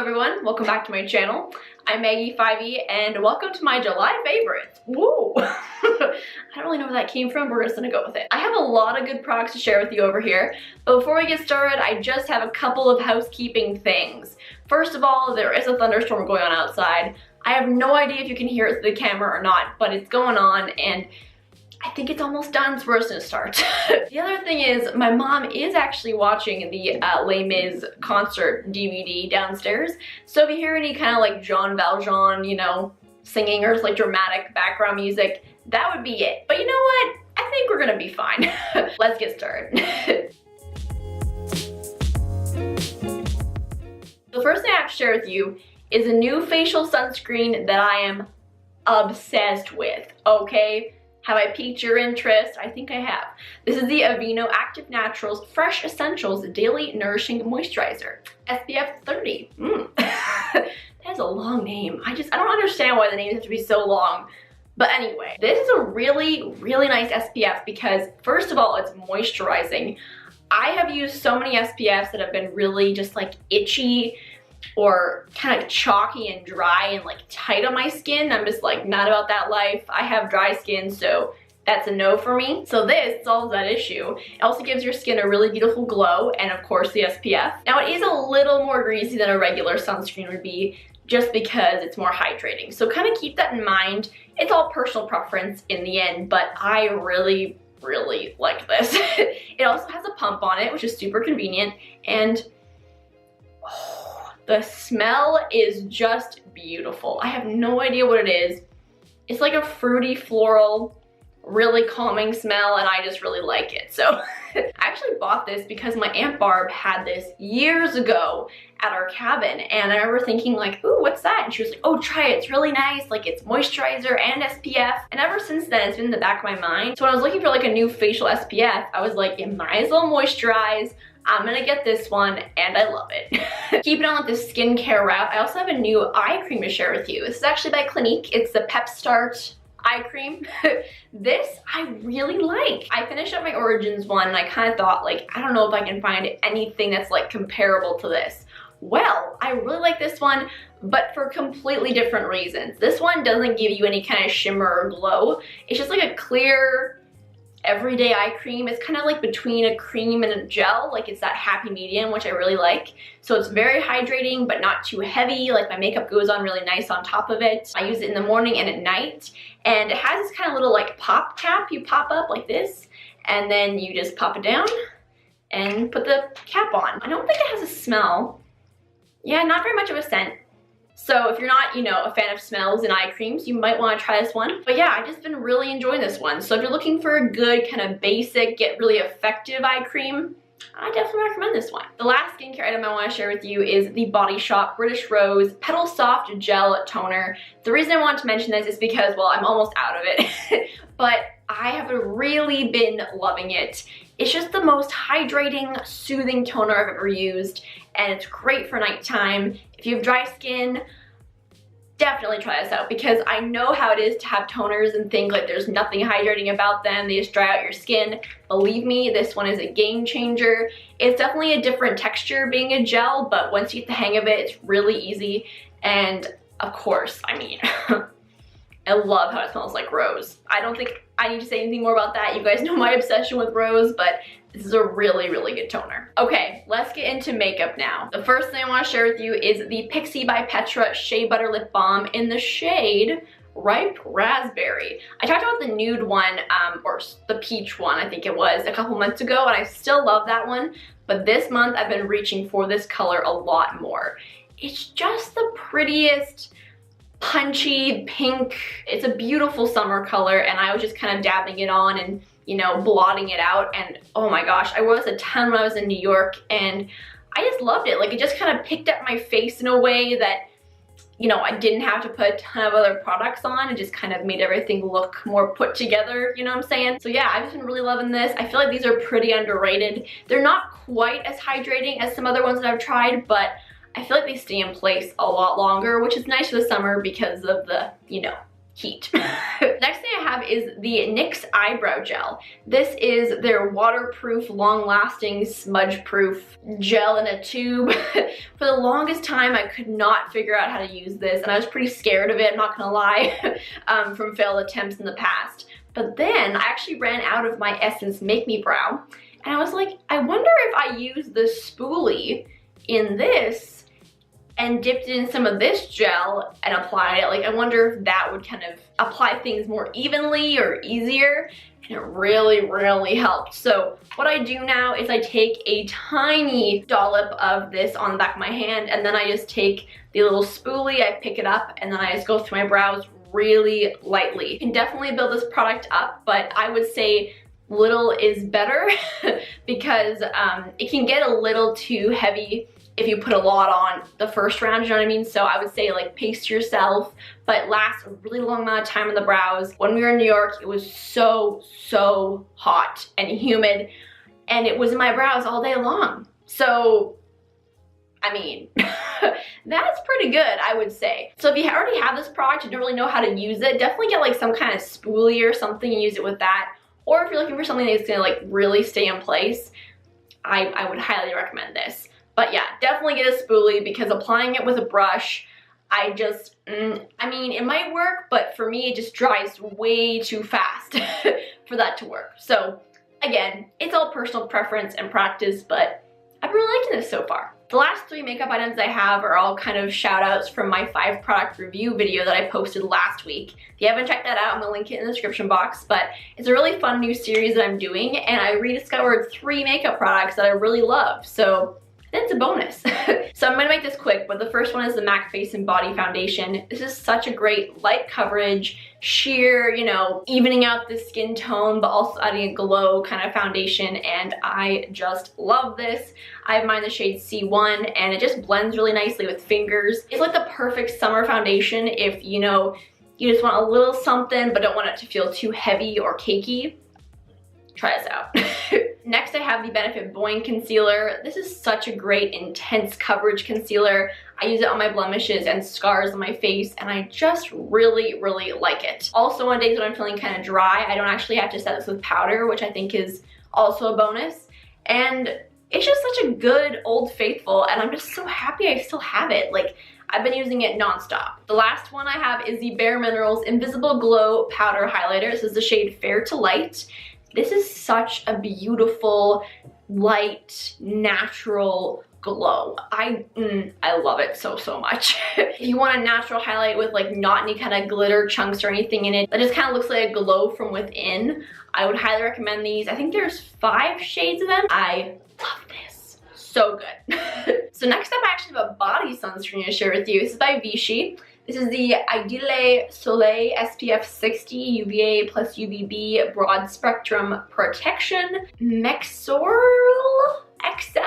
everyone, welcome back to my channel. I'm Maggie Fyvie and welcome to my July favorites. Woo! I don't really know where that came from, we're just gonna go with it. I have a lot of good products to share with you over here, but before we get started, I just have a couple of housekeeping things. First of all, there is a thunderstorm going on outside. I have no idea if you can hear it through the camera or not, but it's going on and I think it's almost done, so we're just gonna start. The other thing is, my mom is actually watching the Les Mis concert DVD downstairs. So if you hear any kind of like Jean Valjean, you know, singing or just like dramatic background music, that would be it. But you know what? I think we're gonna be fine. Let's get started. The first thing I have to share with you is a new facial sunscreen that I am obsessed with, okay? Have I piqued your interest? I think I have. This is the Aveeno Active Naturals Fresh Essentials Daily Nourishing Moisturizer. SPF 30. That is a long name. I don't understand why the names have to be so long. But anyway, this is a really, really nice SPF because first of all, it's moisturizing. I have used so many SPFs that have been really just like itchy or kind of chalky and dry and like tight on my skin. I'm just like not about that life. I have dry skin, so that's a no for me. So this solves that issue. It also gives your skin a really beautiful glow and of course the SPF. Now it is a little more greasy than a regular sunscreen would be just because it's more hydrating. So kind of keep that in mind. It's all personal preference in the end, but I really like this. It also has a pump on it, which is super convenient, and the smell is just beautiful. I have no idea what it is. It's like a fruity, floral, really calming smell, and I just really like it. So I actually bought this because my Aunt Barb had this years ago at our cabin, and I remember thinking like, ooh, what's that? And she was like, oh, try it, it's really nice. Like, it's moisturizer and SPF. And ever since then, it's been in the back of my mind. So when I was looking for like a new facial SPF, I was like, it might as well moisturize. I'm gonna get this one and I love it. Keeping on with the skincare route, I also have a new eye cream to share with you. This is actually by Clinique. It's the pep-start eye cream. This I really like. I finished up my Origins one and I kind of thought like, I don't know if I can find anything that's like comparable to this. Well, I really like this one, but for completely different reasons. This one doesn't give you any kind of shimmer or glow. It's just like a clear, everyday eye cream. It's kind of like between a cream and a gel, like it's that happy medium, which I really like. So it's very hydrating, but not too heavy. Like my makeup goes on really nice on top of it. I use it in the morning and at night. And it has this kind of little like pop cap you pop up like this, and then you just pop it down and put the cap on. I don't think it has a smell. Yeah, not very much of a scent. So if you're not, you know, a fan of smells and eye creams, you might want to try this one. But yeah, I've just been really enjoying this one. So if you're looking for a good kind of basic, yet really effective eye cream, I definitely recommend this one. The last skincare item I want to share with you is the Body Shop British Rose Petal Soft Gel Toner. The reason I want to mention this is because, well, I'm almost out of it, but I have really been loving it. It's just the most hydrating, soothing toner I've ever used, and it's great for nighttime. If you have dry skin, definitely try this out because I know how it is to have toners and think like there's nothing hydrating about them. They just dry out your skin. Believe me, this one is a game changer. It's definitely a different texture being a gel, but once you get the hang of it, it's really easy. And of course, I mean, I love how it smells like rose. I don't think I need to say anything more about that. You guys know my obsession with rose, but this is a really good toner. Okay, let's get into makeup now. The first thing I want to share with you is the Pixi by Petra Shea Butter Lip Balm in the shade Ripe Raspberry. I talked about the nude one, or the peach one, I think it was, a couple months ago, and I still love that one, but this month I've been reaching for this color a lot more. It's just the prettiest, punchy pink. It's a beautiful summer color, and I was just kind of dabbing it on and, you know, blotting it out, and oh my gosh, I wore this a ton when I was in New York, and I just loved it. Like, it just kind of picked up my face in a way that, you know, I didn't have to put a ton of other products on. It just kind of made everything look more put together, you know what I'm saying? So yeah, I've just been really loving this. I feel like these are pretty underrated. They're not quite as hydrating as some other ones that I've tried, but I feel like they stay in place a lot longer, which is nice for the summer because of the, you know, heat. Next thing I have is the NYX Eyebrow Gel. This is their waterproof, long-lasting, smudge-proof gel in a tube. For the longest time, I could not figure out how to use this, and I was pretty scared of it, I'm not gonna lie, from failed attempts in the past. But then I actually ran out of my Essence Make Me Brow, and I was like, I wonder if I use the spoolie in this and dipped in some of this gel and applied it. Like, I wonder if that would kind of apply things more evenly or easier. And it really, really helped. So what I do now is I take a tiny dollop of this on the back of my hand, and then I just take the little spoolie, I pick it up, and then I just go through my brows really lightly. You can definitely build this product up, but I would say little is better because it can get a little too heavy if you put a lot on the first round, you know what I mean? So I would say like pace yourself, but last a really long amount of time on the brows. When we were in New York, it was so hot and humid, and it was in my brows all day long. So, I mean, that's pretty good, I would say. So if you already have this product and don't really know how to use it, definitely get like some kind of spoolie or something and use it with that. Or if you're looking for something that's gonna like really stay in place, I would highly recommend this. But yeah, definitely get a spoolie because applying it with a brush, I mean, it might work, but for me, it just dries way too fast for that to work. So again, it's all personal preference and practice, but I've been really liking this so far. The last 3 makeup items I have are all kind of shout outs from my 5 product review video that I posted last week. If you haven't checked that out, I'm gonna link it in the description box, but it's a really fun new series that I'm doing, and I rediscovered 3 makeup products that I really love. So that's a bonus. So I'm gonna make this quick, but the first one is the MAC Face and Body Foundation. This is such a great light coverage, sheer, you know, evening out the skin tone, but also adding a glow kind of foundation, and I just love this. I have mine in the shade C1, and it just blends really nicely with fingers. It's like the perfect summer foundation if, you know, you just want a little something, but don't want it to feel too heavy or cakey. Try this out. Next, I have the Benefit Boi-ing Concealer. This is such a great intense coverage concealer. I use it on my blemishes and scars on my face, and I just really like it. Also, on days when I'm feeling kind of dry, I don't actually have to set this with powder, which I think is also a bonus. And it's just such a good Old Faithful, and I'm just so happy I still have it. Like, I've been using it nonstop. The last one I have is the Bare Minerals Invisible Glow Powder Highlighter. This is the shade Fair to Light. This is such a beautiful, light, natural glow. I love it so much. If you want a natural highlight with like not any kind of glitter chunks or anything in it, that just kind of looks like a glow from within, I would highly recommend these. I think there's 5 shades of them. I love this. So good. So next up, I actually have a body sunscreen to share with you. This is by Vichy. This is the Idéal Soleil SPF 60 UVA plus UVB Broad Spectrum Protection Mexorl XL.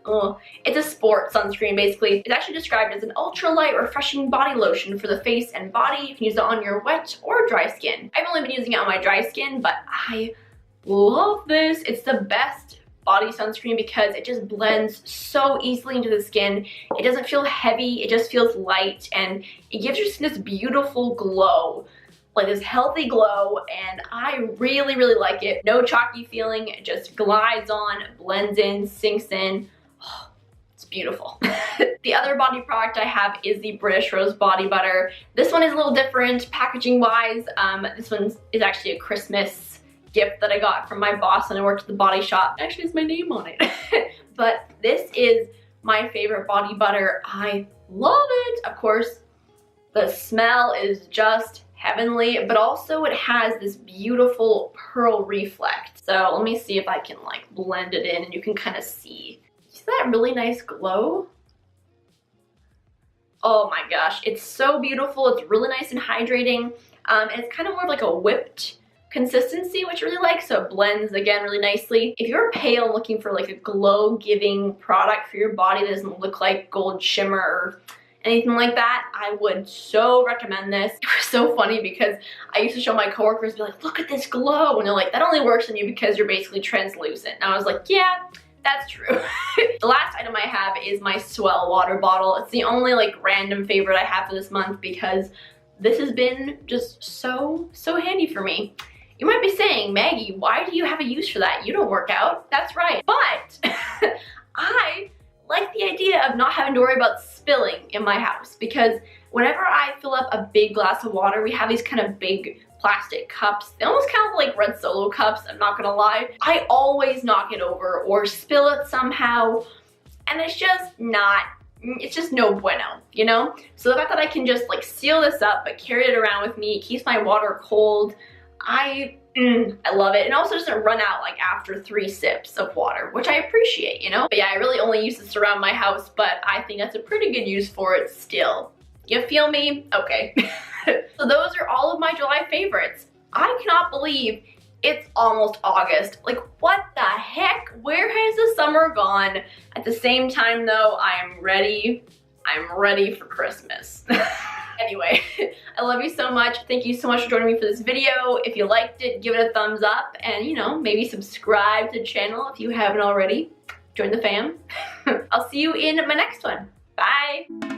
Oh, it's a sport sunscreen basically. It's actually described as an ultralight refreshing body lotion for the face and body. You can use it on your wet or dry skin. I've only been using it on my dry skin, but I love this. It's the best body sunscreen because it just blends so easily into the skin. It doesn't feel heavy, it just feels light, and it gives your skin this beautiful glow, like this healthy glow, and I really like it. No chalky feeling, it just glides on, blends in, sinks in. Oh, it's beautiful. The other body product I have is the British Rose Body Butter. This one is a little different packaging wise. This one is actually a Christmas gift that I got from my boss when I worked at the body shop. It actually has my name on it. But this is my favorite body butter. I love it. Of course, the smell is just heavenly, but also it has this beautiful pearl reflect. So let me see if I can like blend it in and you can kind of see. See that really nice glow? Oh my gosh, it's so beautiful. It's really nice and hydrating. And it's kind of more of like a whipped consistency, which I really like, so it blends again really nicely. If you're pale and looking for like a glow-giving product for your body that doesn't look like gold shimmer or anything like that, I would so recommend this. It was so funny because I used to show my coworkers, be like, look at this glow, and they're like, that only works on you because you're basically translucent. And I was like, yeah, that's true. The last item I have is my Swell water bottle. It's the only like random favorite I have for this month because this has been just so handy for me. You might be saying, Maggie, why do you have a use for that? You don't work out. That's right. But I like the idea of not having to worry about spilling in my house, because whenever I fill up a big glass of water, we have these kind of big plastic cups. They almost kind of like red Solo cups, I'm not gonna lie. I always knock it over or spill it somehow, and it's just no bueno, you know? So the fact that I can just like seal this up but carry it around with me, it keeps my water cold, I love it. And also doesn't run out like after 3 sips of water, which I appreciate, you know? But yeah, I really only use this around my house, but I think that's a pretty good use for it still. You feel me? Okay. So those are all of my July favorites. I cannot believe it's almost August. Like, what the heck? Where has the summer gone? At the same time though, I'm ready for Christmas. Anyway, I love you so much. Thank you so much for joining me for this video. If you liked it, give it a thumbs up and, you know, maybe subscribe to the channel if you haven't already. Join the fam. I'll see you in my next one. Bye.